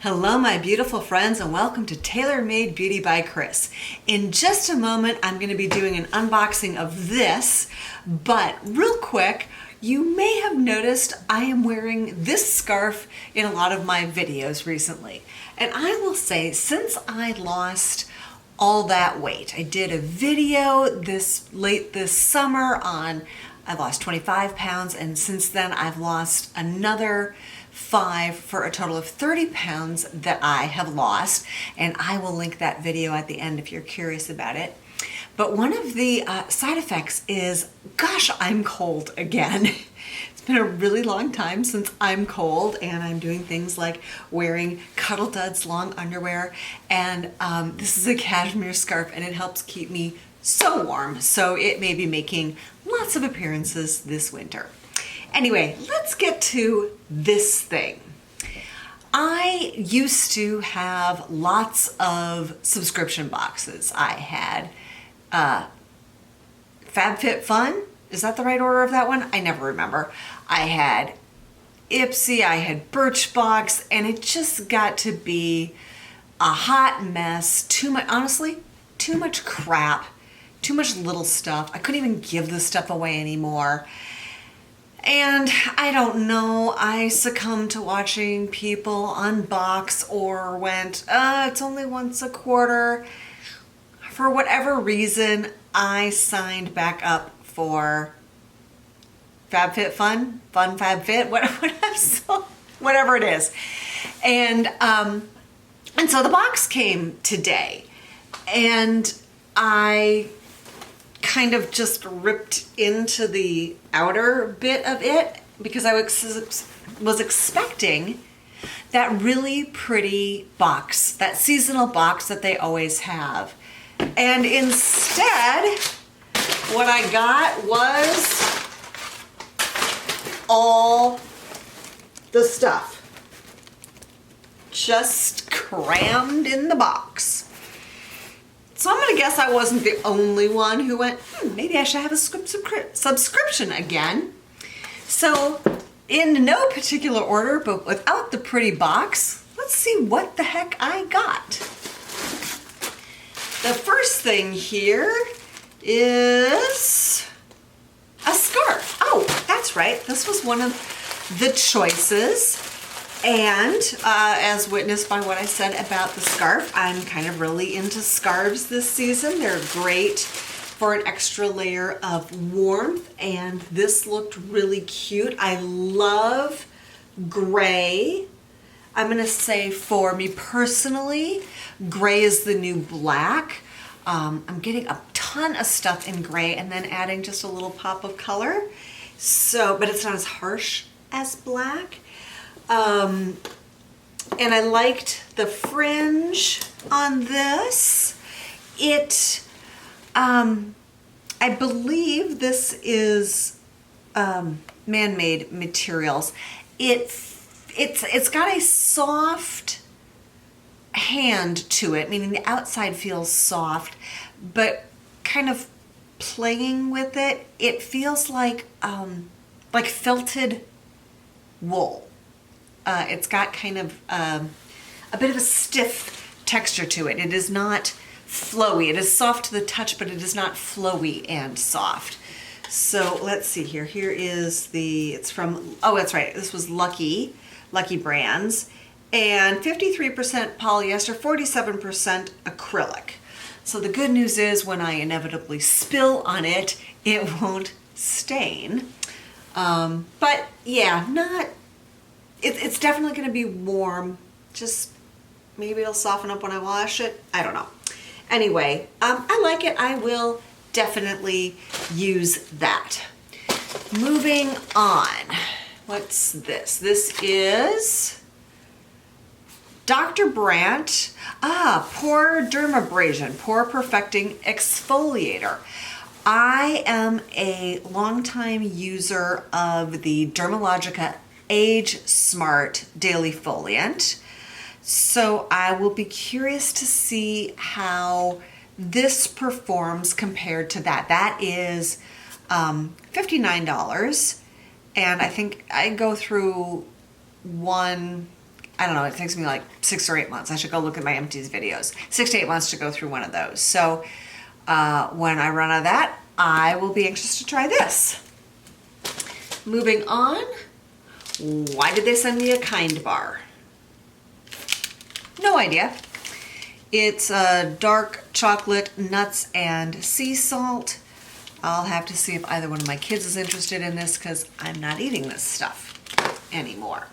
Hello, my beautiful friends, and welcome to Tailor Made Beauty by Kris. In just a moment, I'm going to be doing an unboxing of this, but real quick, you may have noticed I am wearing this scarf in a lot of my videos recently. And I will say, since I lost all that weight, I did a video late this summer on I lost 25 pounds, and since then I've lost another 5 for a total of 30 pounds that I have lost, and I will link that video at the end if you're curious about it. But one of the side effects is, gosh, I'm cold again. It's been a really long time since I'm cold, and I'm doing things like wearing Cuddle Duds long underwear, and this is a cashmere scarf, and it helps keep me so warm, so it may be making lots of appearances this winter. Anyway, let's get to this thing. I used to have lots of subscription boxes. I had FabFitFun. Is that the right order of that one? I never remember. I had Ipsy, I had Birchbox, and it just got to be a hot mess. Too much, honestly, too much crap, too much little stuff. I couldn't even give this stuff away anymore. And I don't know, I succumbed to watching people unbox or went, it's only once a quarter. For whatever reason, I signed back up for FabFitFun, Fun FabFit, whatever it is. And so the box came today, and I kind of just ripped into the outer bit of it because I was expecting that really pretty box, that seasonal box that they always have. And instead, what I got was all the stuff just crammed in the box. So I'm gonna guess I wasn't the only one who went, maybe I should have a subscription again. So in no particular order, but without the pretty box, let's see what the heck I got. The first thing here is a scarf. Oh, that's right. This was one of the choices. And as witnessed by what I said about the scarf, I'm kind of really into scarves this season. They're great for an extra layer of warmth, and this looked really cute. I love gray. I'm gonna say for me personally, gray is the new black. I'm getting a ton of stuff in gray and then adding just a little pop of color. So, but it's not as harsh as black. And I liked the fringe on this. I believe this is man-made materials. It's got a soft hand to it, meaning the outside feels soft, but kind of playing with it, it feels like felted wool. It's got kind of a bit of a stiff texture to it. It is not flowy. It is soft to the touch, but it is not flowy and soft. So let's see here. Here is it's from, oh, that's right. This was Lucky Brands, and 53% polyester, 47% acrylic. So the good news is when I inevitably spill on it, it won't stain. But yeah, it's definitely going to be warm. Just maybe it'll soften up when I wash it. I don't know. Anyway, I like it. I will definitely use that. Moving on. What's this? This is Dr. Brandt. Pore Dermabrasion, Pore Perfecting Exfoliator. I am a longtime user of the Dermalogica Age Smart Daily Foliant. So I will be curious to see how this performs compared to that. That is $59. And I think I go through one I don't know, it takes me like 6 or 8 months. I should go look at my empties videos. 6 to 8 months to go through one of those. So when I run out of that, I will be anxious to try this. Moving on, why did they send me a Kind bar? No idea. It's dark chocolate, nuts, and sea salt. I'll have to see if either one of my kids is interested in this because I'm not eating this stuff anymore.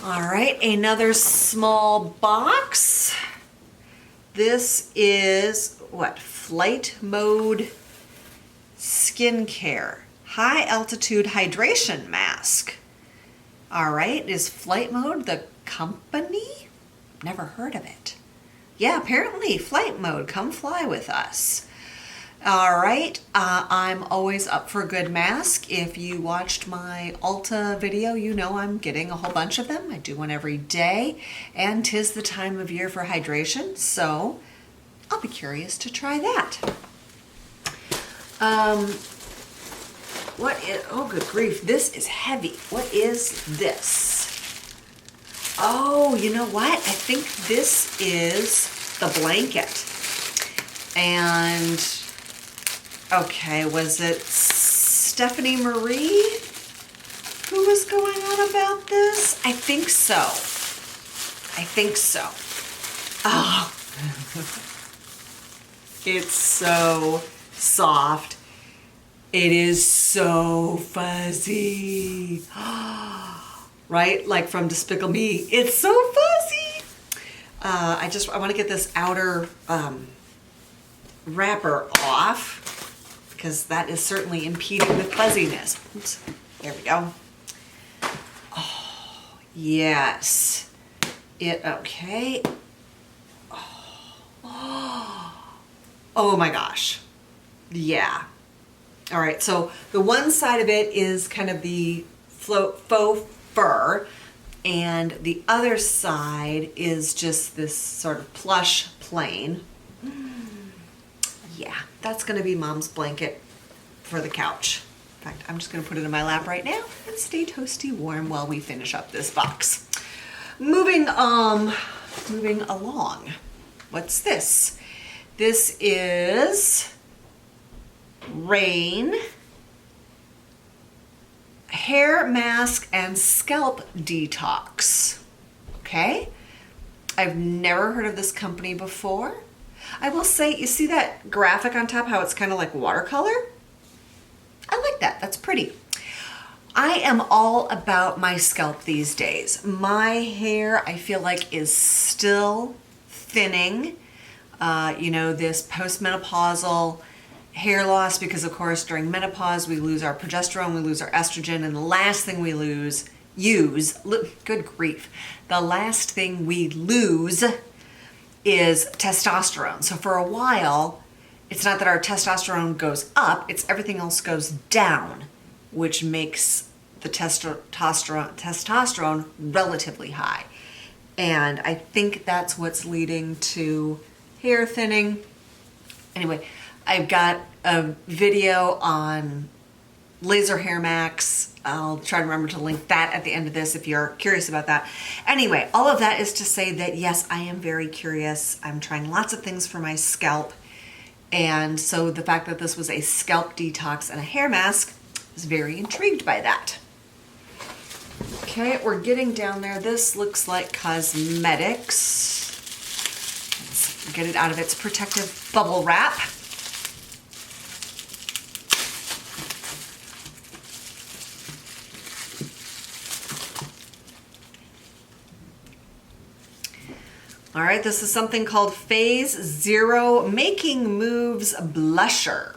All right, another small box. This is what? Flight Mode Skincare High Altitude Hydration Mask. All right, is Flight Mode the company? Never heard of it. Yeah, apparently Flight Mode, come fly with us. All right, I'm always up for a good mask. If you watched my Ulta video, you know I'm getting a whole bunch of them. I do one every day, and 'tis the time of year for hydration, so I'll be curious to try that. What is, oh good grief, this is heavy. What is this? Oh, you know what? I think this is the blanket. And, okay, was it Stephanie Marie who was going on about this? I think so. I think so. Oh, it's so soft. It is so fuzzy. Right? Like from Despicable Me. It's so fuzzy. I want to get this outer wrapper off because that is certainly impeding with fuzziness. Oops. There we go. Oh, yes. Okay. Oh my gosh. Yeah. All right, so the one side of it is kind of the faux fur, and the other side is just this sort of plush plain. Yeah, that's gonna be Mom's blanket for the couch. In fact, I'm just gonna put it in my lap right now and stay toasty warm while we finish up this box. Moving along. What's this? This is Rain Hair Mask and Scalp Detox. Okay, I've never heard of this company before. I will say, you see that graphic on top, how it's kind of like watercolor? I like that, that's pretty. I am all about my scalp these days. My hair, I feel like, is still thinning. You know, this postmenopausal hair loss, because of course during menopause we lose our progesterone, we lose our estrogen, and the last thing we good grief, the last thing we lose is testosterone. So for a while, it's not that our testosterone goes up, it's everything else goes down, which makes the testosterone relatively high. And I think that's what's leading to hair thinning. Anyway, I've got a video on laser hair max. I'll try to remember to link that at the end of this if you're curious about that. Anyway, all of that is to say that yes, I am very curious. I'm trying lots of things for my scalp. And so the fact that this was a scalp detox and a hair mask, I was very intrigued by that. Okay, we're getting down there. This looks like cosmetics. Let's get it out of its protective bubble wrap. All right, this is something called Phase Zero Making Moves Blusher.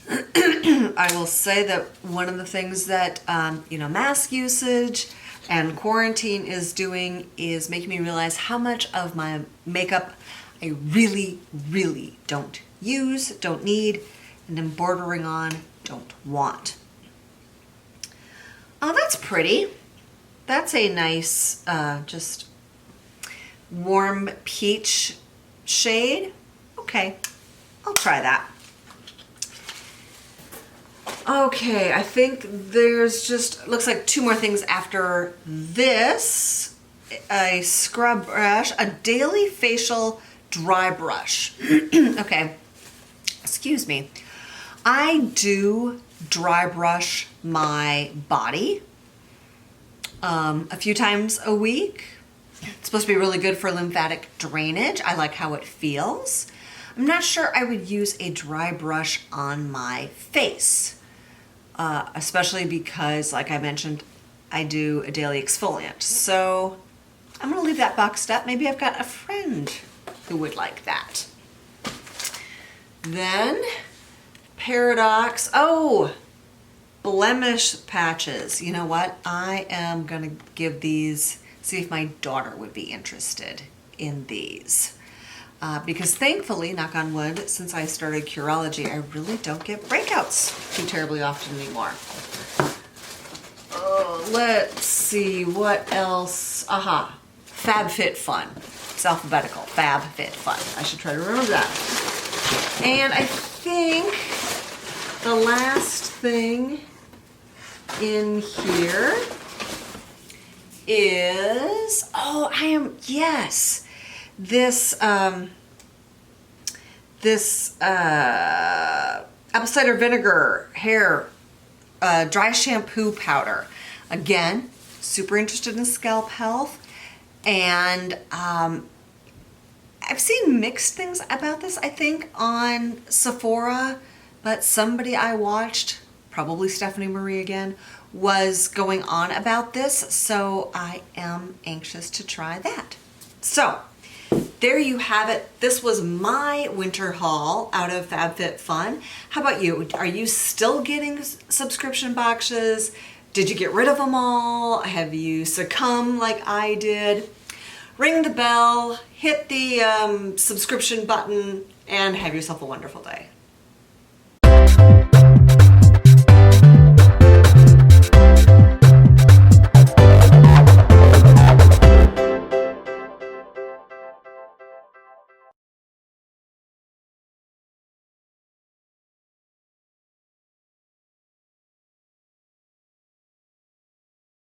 I will say that one of the things that, mask usage and quarantine is doing is making me realize how much of my makeup I really, really don't use, don't need, and am bordering on don't want. Oh, that's pretty. That's a nice, just warm peach shade. Okay, I'll try that. Okay, I think there's just, looks like 2 more things after this. A scrub brush, a daily facial dry brush. Okay, excuse me. I do dry brush my body a few times a week. It's supposed to be really good for lymphatic drainage. I like how it feels. I'm not sure I would use a dry brush on my face, especially because, like I mentioned, I do a daily exfoliant. So I'm gonna leave that boxed up. Maybe I've got a friend who would like that. Then Paradox, oh, blemish patches. You know what? I am gonna give these, see if my daughter would be interested in these. Because thankfully, knock on wood, since I started Curology, I really don't get breakouts too terribly often anymore. Oh, let's see, what else? Aha, FabFitFun. It's alphabetical, FabFitFun. I should try to remember that. And I think the last thing in here is, this apple cider vinegar hair dry shampoo powder. Again, super interested in scalp health, and I've seen mixed things about this, I think, on Sephora, but somebody I watched, probably Stephanie Marie again, was going on about this, so I am anxious to try that. So there you have it. This was my winter haul out of FabFitFun. How about you? Are you still getting subscription boxes? Did you get rid of them all? Have you succumbed like I did? Ring the bell, hit the subscription button, and have yourself a wonderful day.